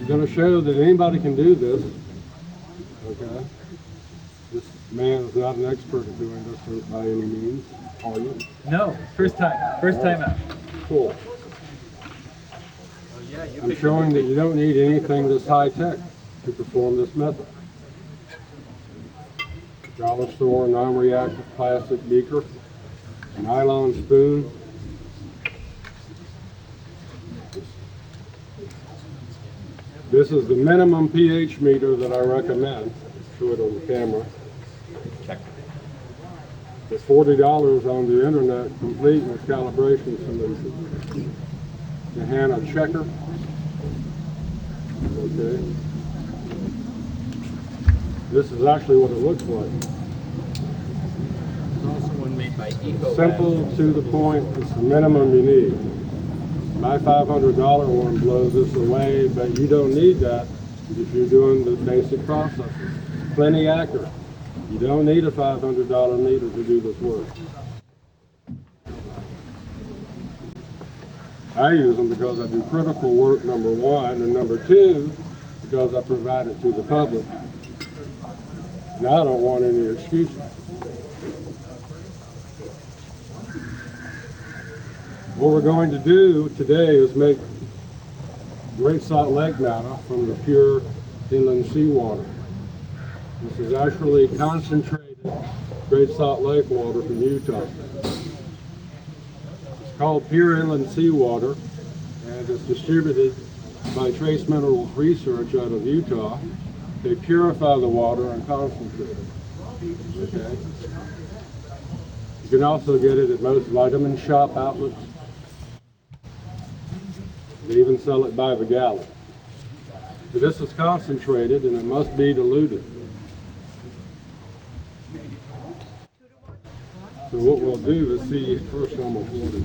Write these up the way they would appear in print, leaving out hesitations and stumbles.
I'm going to show that anybody can do this. Okay. This man is not an expert at doing this by any means, are you? No, first time out. Cool. I'm showing that you don't need anything this high-tech to perform this method. Dollar store non-reactive plastic beaker, nylon spoon. This is the minimum pH meter that I recommend. Show it on the camera. For $40 on the internet, complete with calibration solution. The Hannah checker. Okay. This is actually what it looks like. There's also one made by Eco. Simple, to the point. It's the minimum you need. My $500 one blows this away, but you don't need that if you're doing the basic processes. Plenty accurate. You don't need a $500 meter to do this work. I use them because I do critical work, number one, and number two, because I provide it to the public. And I don't want any excuses. What we're going to do today is make Great Salt Lake matter from the pure inland seawater. This is actually concentrated Great Salt Lake water from Utah. It's called pure inland seawater, and it's distributed by Trace Minerals Research out of Utah. They purify the water and concentrate it. Okay. You can also get it at most vitamin shop outlets. They even sell it by the gallon. So this is concentrated and it must be diluted. So what we'll do is see first how much water.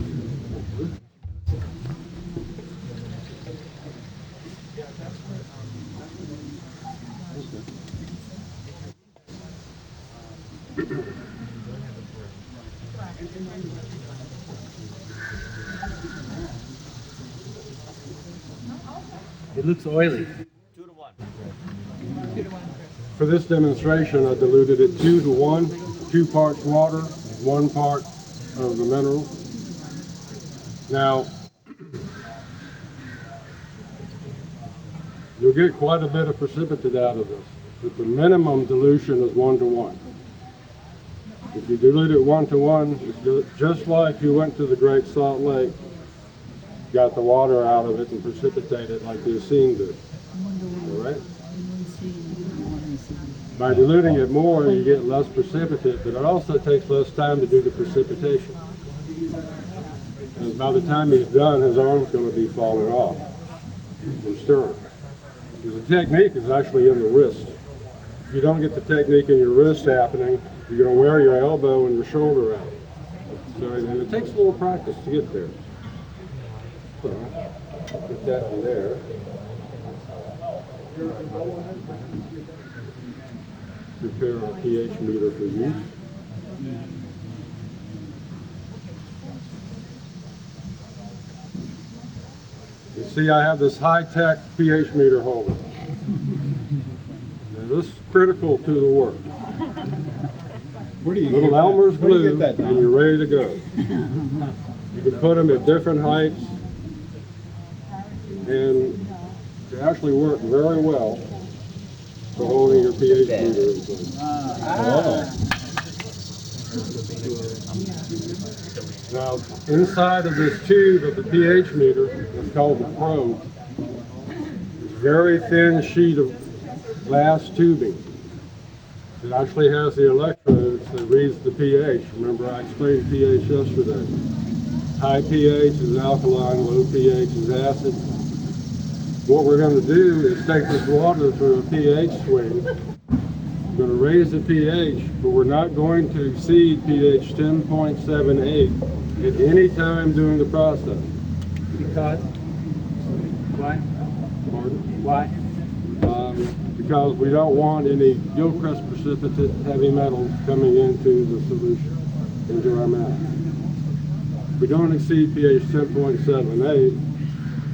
It looks oily. 2 to 1. For this demonstration, I diluted it 2 to 1, 2 parts water, 1 part of the mineral. Now, you'll get quite a bit of precipitate out of this, but the minimum dilution is 1 to 1. If you dilute it 1 to 1, it's just like you went to the Great Salt Lake, got the water out of it and precipitated it like the Essene did. All right? By diluting it more, you get less precipitate, but it also takes less time to do the precipitation. And by the time he's done, his arm's going to be falling off from stirring. Because the technique is actually in the wrist. If you don't get the technique in your wrist happening, you're going to wear your elbow and your shoulder out. So and it takes a little practice to get there. So, put that in there. Prepare our pH meter for use. You see, I have this high-tech pH meter holder. Now, this is critical to the work. Where do you Little Elmer's glue, that and you're ready to go. You can put them at different heights, and they actually work very well for holding your pH meter in place. Now, inside of this tube of the pH meter, it's called the probe, it's a very thin sheet of glass tubing. It actually has the electrodes that reads the pH. Remember, I explained pH yesterday. High pH is alkaline, low pH is acid. What we're going to do is take this water through a pH swing. We're going to raise the pH, but we're not going to exceed pH 10.78 at any time during the process. Because? Why? Pardon? Why? Because we don't want any Gilchrist precipitate heavy metals coming into the solution, into our mouth. If we don't exceed pH 10.78,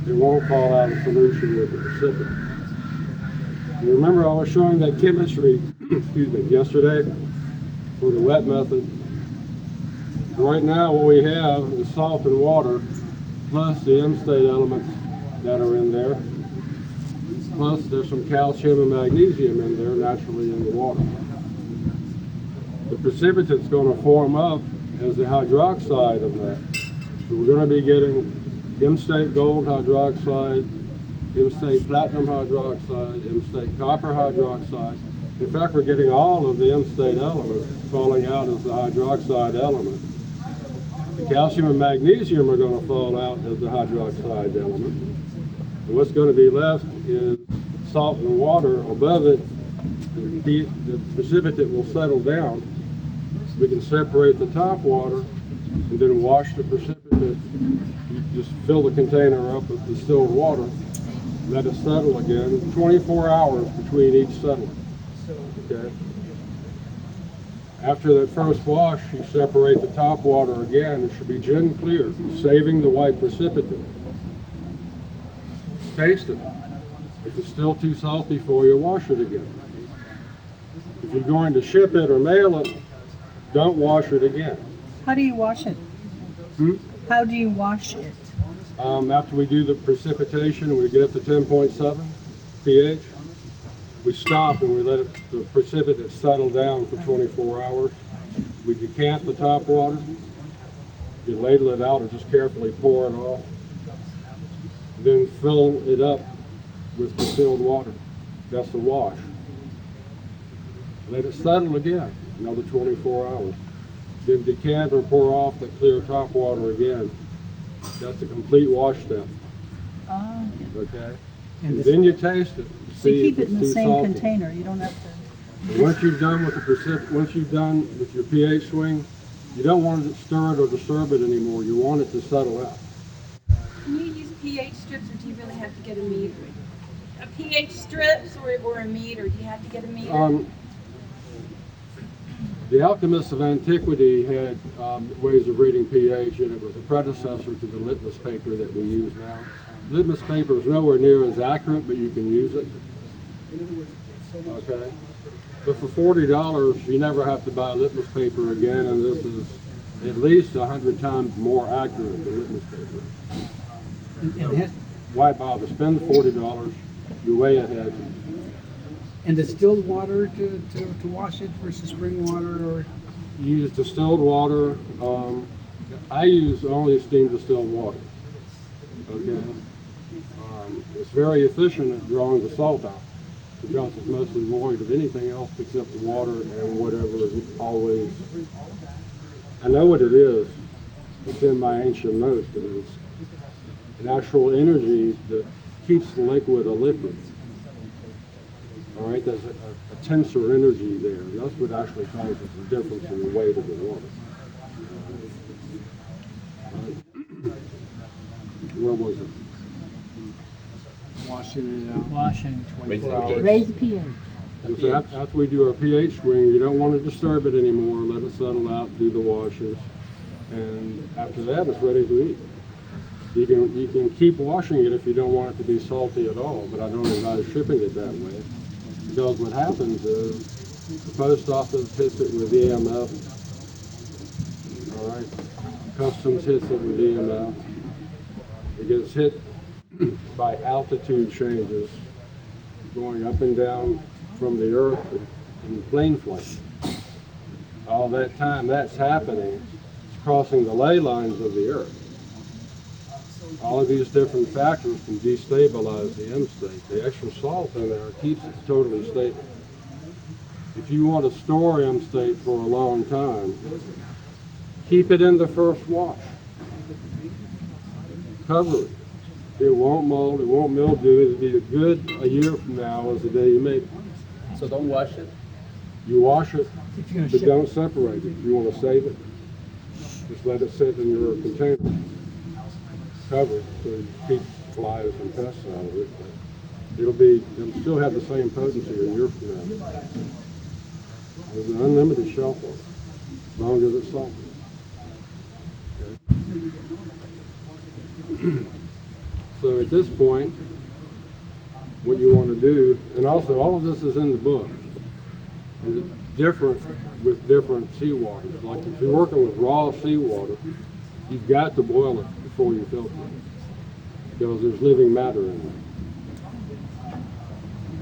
it won't fall out of solution with the precipitate. You remember I was showing that chemistry, excuse me, yesterday for the wet method. Right now what we have is salt and water plus the M-state elements that are in there. Plus there's some calcium and magnesium in there naturally in the water. The precipitate's going to form up as the hydroxide of that. So we're going to be getting M-state gold hydroxide, M-state platinum hydroxide, M-state copper hydroxide. In fact, we're getting all of the M-state elements falling out as the hydroxide element. The calcium and magnesium are going to fall out as the hydroxide element. And what's going to be left is salt and water above it. The precipitate will settle down. We can separate the top water and then wash the precipitate. You just fill the container up with distilled water, let it settle again, 24 hours between each settling. Okay. After that first wash, you separate the top water again. It should be gin clear, saving the white precipitate. Taste it. If it's still too salty for you, wash it again. If you're going to ship it or mail it, don't wash it again. How do you wash it? How do you wash it? After we do the precipitation, we get up to 10.7 pH. We stop and we let the precipitate settle down for 24 hours. We decant the top water. You ladle it out or just carefully pour it off. Then fill it up with distilled water. That's the wash. Let it settle again, another 24 hours. Then decant or pour off the clear top water again. That's a complete wash step. Okay? And then you taste it. So you keep it in the same salty. container. You don't have to. And once you've done with once you've done with your pH swing, you don't want to stir it or disturb it anymore. You want it to settle out. Can you use pH strips, or do you really have to get a meter? A pH strips or a meter? Do you have to get a meter? The alchemists of antiquity had ways of reading pH, and it was a predecessor to the litmus paper that we use now. Litmus paper is nowhere near as accurate, but you can use it. Okay? But for $40, you never have to buy litmus paper again, and this is at least 100 times more accurate than litmus paper. Why bother? Spend $40, you're way ahead. And distilled water to wash it versus spring water, or? You use distilled water. I use only steam distilled water. Okay. It's very efficient at drawing the salt out because it's mostly void of anything else except the water and whatever is always. I know what it is. It's in my ancient notes. It is an actual energy that keeps the liquid a liquid. All right, there's a tensor energy there. That's what actually causes the difference in the weight of the water. Where was it? Washing it out. Washing. 24 hours. Raise the pH. So after we do our pH swing, you don't want to disturb it anymore. Let it settle out, do the washes, and after that, it's ready to eat. You can keep washing it if you don't want it to be salty at all, but I don't advise shipping it that way. Because what happens is the post office hits it with EMF, all right, customs hits it with EMF, it gets hit by altitude changes going up and down from the earth in plane flight. All that time that's happening, it's crossing the ley lines of the earth. All of these different factors can destabilize the M-state. The extra salt in there keeps it totally stable. If you want to store M-state for a long time, keep it in the first wash. Cover it. It won't mold, it won't mildew. It'll be good a year from now as the day you made it. So don't wash it? You wash it, If you're gonna but ship don't separate it. If you want to save it, just let it sit in your container. Cover it so you keep flies and pests out of it. It'll still have the same potency a year from now. There's an unlimited shelf life, as long as it's salty. Okay. So at this point, what you want to do, and also all of this is in the book, and it's different with different seawater. Like if you're working with raw seawater, you've got to boil it before you filter it, because there's living matter in it.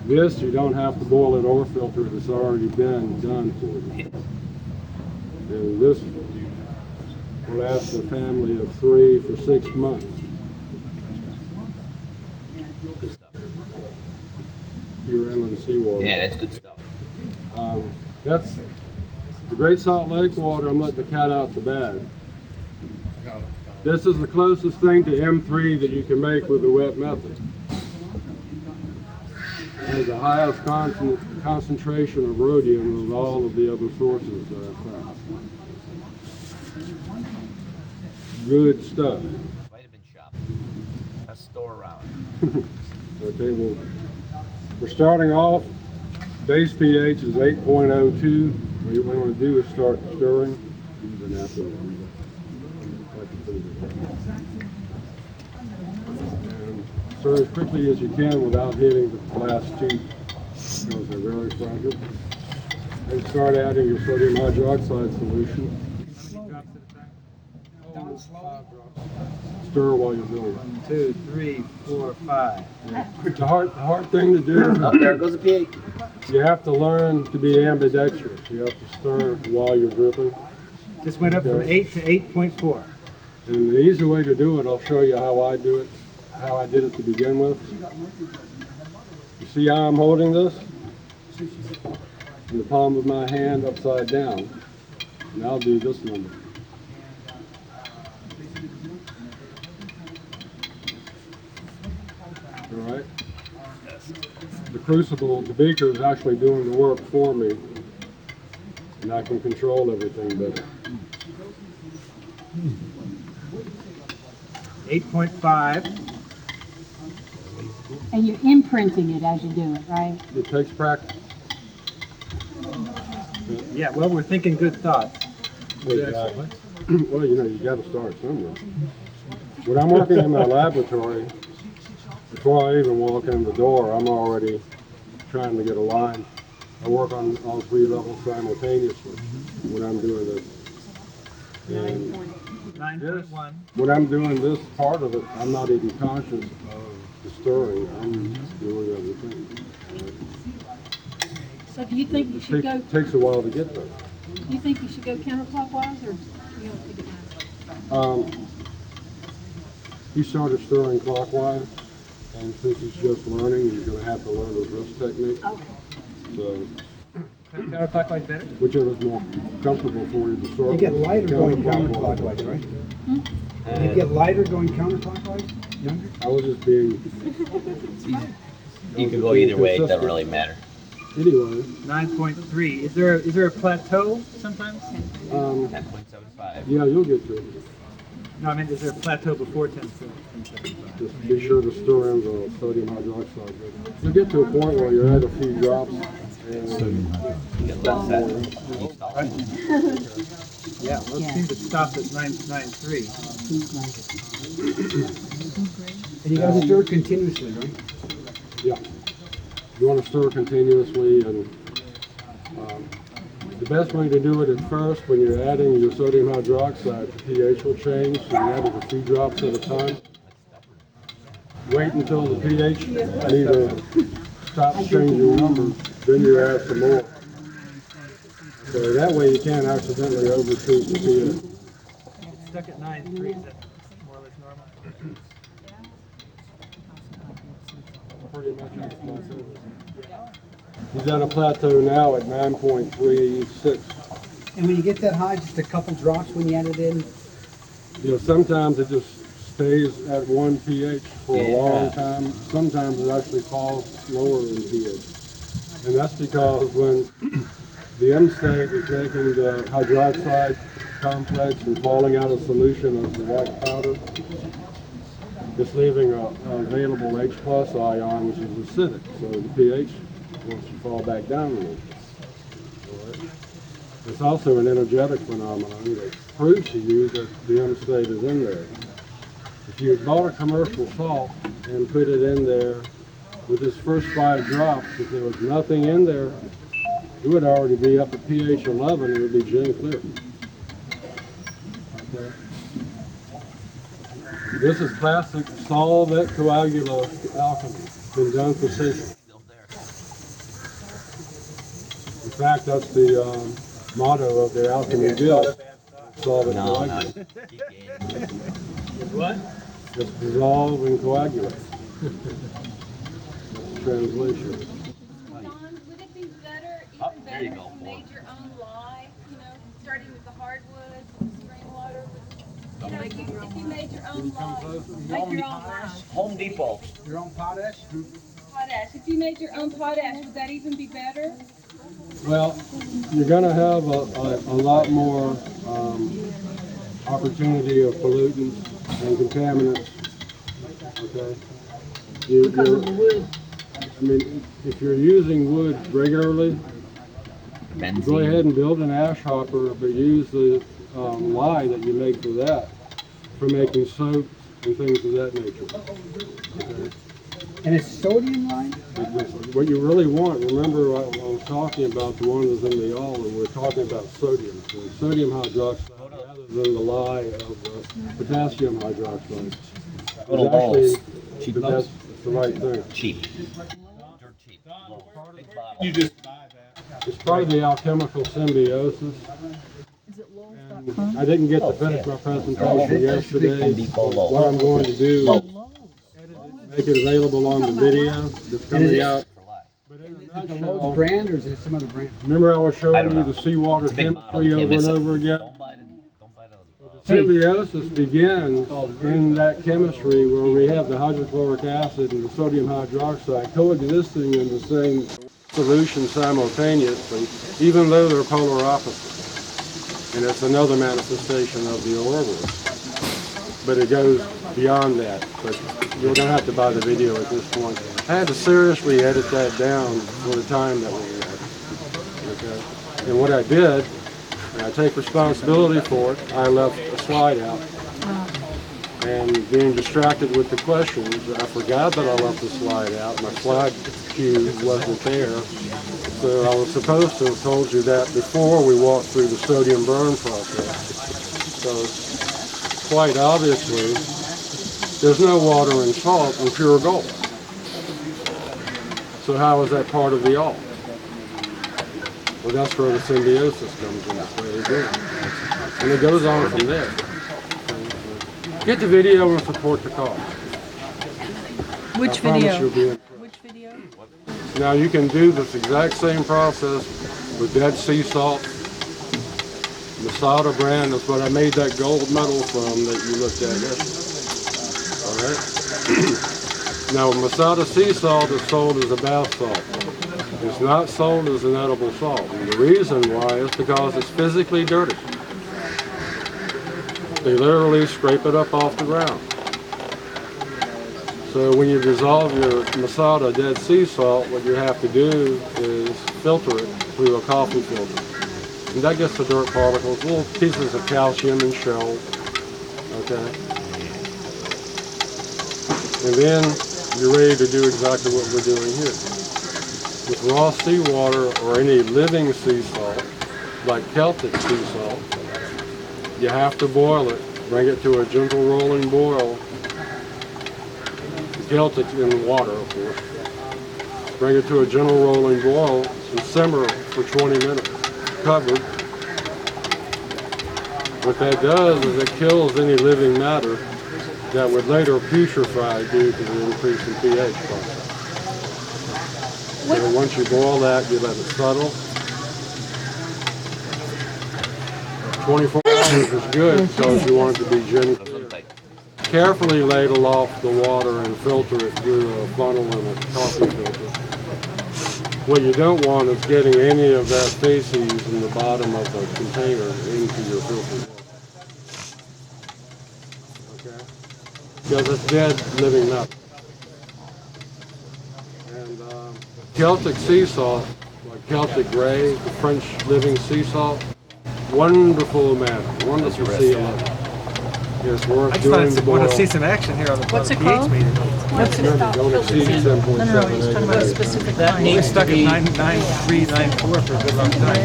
This, you don't have to boil it or filter it, it's already been done for you. And this will last a family of 3 for 6 months. Pure inland seawater. Yeah, that's good stuff. That's the Great Salt Lake water. I'm letting the cat out the bag. This is the closest thing to M3 that you can make with the wet method. It has the highest concentration of rhodium of all of the other sources that I've found. Good stuff. Vitamin shop. A store around. Okay, we're starting off. Base pH is 8.02. What you want to do is start stirring. And stir as quickly as you can without hitting the glass teeth, because they're very fragile. And start adding your sodium hydroxide solution. Stir while you're doing it. 1, 2, 3, 4, 5. The hard thing to do, Up there goes the pH. you have to learn to be ambidextrous. You have to stir while you're dripping. Just went up from 8 to 8.4. And the easy way to do it, I'll show you how I do it, how I did it to begin with. You see how I'm holding this? In the palm of my hand upside down. And I'll do this number. All right? The crucible, the beaker is actually doing the work for me, and I can control everything better. 8.5. And you're imprinting it as you do it, right? It takes practice. Yeah, well, we're thinking good thoughts. Exactly. Well, you know, you got to start somewhere. When I'm working in my laboratory, before I even walk in the door, I'm already trying to get a line. I work on all 3 levels simultaneously when I'm doing this. And 9.1. when I'm doing this part of it, I'm not even conscious of the stirring. I'm doing everything. So do you think you should It go, takes a while to get there. do you think you should go counterclockwise, or you don't think it matters? He started stirring clockwise, and since he's just learning, he's going to have to learn the wrist technique. Okay. So, Counterclockwise better? whichever's more comfortable for you to start. You get with. lighter going counterclockwise, right? You get lighter going counterclockwise? Younger? I was just being. You can go either way, it doesn't really matter. Anyway, 9.3. Is there a plateau sometimes? 10.75. yeah, you'll get to it. No, I mean, is there a plateau before 10.75? Just be sure to stir in the sodium hydroxide. You'll get to a point where you add a few drops. And Get less set. Yeah, well, it seems it stopped at 9.93. And you gotta stir continuously, right? yeah, you want to stir continuously, and the best way to do it at first, when you're adding your sodium hydroxide, the pH will change, so you add it a few drops at a time. Wait until the pH either stops changing numbers, then you add some more. So that way you can't accidentally overshoot the pH. It's stuck at 9.3. Is that more or less normal? Pretty much at the plateau. He's at a plateau now at 9.36. And when you get that high, just a couple drops when you add it in? You know, sometimes it just stays at 1 pH for a long time. Sometimes it actually falls lower in pH. And that's because when the end state is making the hydroxide complex and falling out of solution as the white powder, it's leaving a available H plus ion, which is acidic. So the pH wants to fall back down a little. All right. It's also an energetic phenomenon that proves to you that the end state is in there. If you had bought a commercial salt and put it in there with this first 5 drops, if there was nothing in there, it would already be up at pH 11, it would be gin clear. Okay. This is classic solvent coagula alchemy. Been done for centuries. In fact, that's the motto of the Alchemy Guild. Solvent coagulate. What? Just dissolve and coagulate. That's the translation. Don, would it be better, Oh, even there better, you if go. you made your own lye? You know, starting with the hardwood, spring water. You know, if you made your own lye, make your own lye. Home Depot. Your own potash? Potash. If you made your own potash, would that even be better? Well, you're going to have a lot more opportunity of pollutants and contaminants. Okay? Because of the wood. I mean, if you're using wood regularly, go ahead and build an ash hopper, but use the lye that you make for that for making soaps and things of that nature. Okay? And it's sodium lime? What you really want, remember I was talking about the one that's in the all, and we're talking about sodium. So sodium hydroxide rather than the lye of potassium hydroxide. Go to It's actually- Lowe's. Cheap but Lowe's. that's the right thing. Cheap. Dirt cheap. Big bottle. You just buy that. It's part of the alchemical symbiosis. Is it Lowe's.com? I didn't get to finish my presentation yesterday. Home Depot Lowe's. What I'm going to do Lowe's. is make it available on the video that's coming out. For life. But in a Is it the nutshell, Lowe's brand or is it some other brand? remember I was I showing don't you know. the seawater It's a big bottle. chemistry over Can't miss and it. over again? Don't buy it. Don't buy it. Symbiosis begins in that chemistry where we have the hydrochloric acid and the sodium hydroxide coexisting in the same solution simultaneously, even though they're polar opposites. And it's another manifestation of the ORMUS. But it goes beyond that. But you're going to have to buy the video at this point. I had to seriously edit that down for the time that we had. Okay? And what I did, and I take responsibility for it, I left a slide out. And being distracted with the questions, I forgot that I left the slide out. My slide cue wasn't there. So I was supposed to have told you that before we walked through the sodium burn process. So quite obviously, there's no water and salt in pure gold. So how is that part of the all? Well, that's where the symbiosis comes in. That's where they do it. And it goes on from there. Get the video and support the cause. Which I promise video? you'll be impressed. Which video? Now you can do this exact same process with Dead Sea salt. Masada brand, that's what I made that gold medal from that you looked at yesterday. All right? Now Masada sea salt is sold as a bath salt. It's not sold as an edible salt. And the reason why is because it's physically dirty. They literally scrape it up off the ground. So when you dissolve your Masada Dead Sea salt, what you have to do is filter it through a coffee filter. And that gets the dirt particles, little pieces of calcium and shells. Okay? And then you're ready to do exactly what we're doing here. With raw seawater or any living sea salt, like Celtic sea salt, you have to boil it, bring it to a gentle rolling boil. The Celtic's in water, of course. Bring it to a gentle rolling boil and simmer for 20 minutes, covered. What that does is it kills any living matter that would later putrefy due to the increase in pH process. So once you boil that, you let it settle. 24 hours is good because you want it to be gin clear. Carefully ladle off the water and filter it through a funnel and a coffee filter. What you don't want is getting any of that feces in the bottom of the container into your filter water. Okay? Because it's dead living matter. And Celtic sea salt, like Celtic Grey, the French living sea salt, wonderful matter, wonderful sea element. It's I worth just doing the want boil. to see some action here on the What's it pH called? meter. What's it? Remember, don't exceed 7.7. No, no, he's talking about a specific That line. We needs stuck to at be, 9.93, 9.4 for a good long time.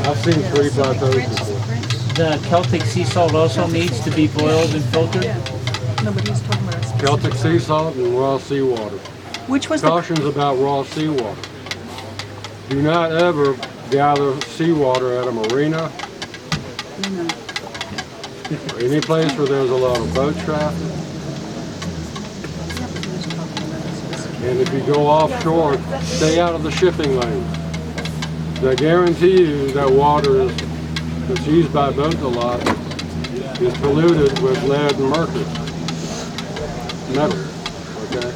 I've seen 3 plateaus before. the Celtic sea salt also needs to be boiled and filtered. No, but he's talking about a specific. Celtic sea salt and raw seawater. Which was the, Cautions about raw seawater. Do not ever gather seawater at a marina or any place where there's a lot of boat traffic. And if you go offshore, stay out of the shipping lanes. I guarantee you that water that's used by boats a lot is polluted with lead and mercury. Metal, okay?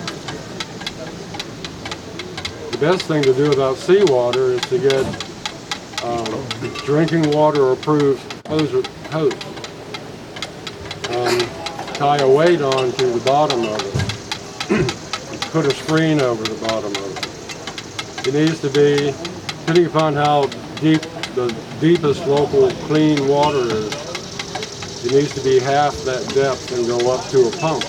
The best thing to do about seawater is to get drinking water approved hose. Tie a weight onto the bottom of it. Put a screen over the bottom of it. It needs to be, depending upon how deep the deepest local clean water is, it needs to be half that depth and go up to a pump.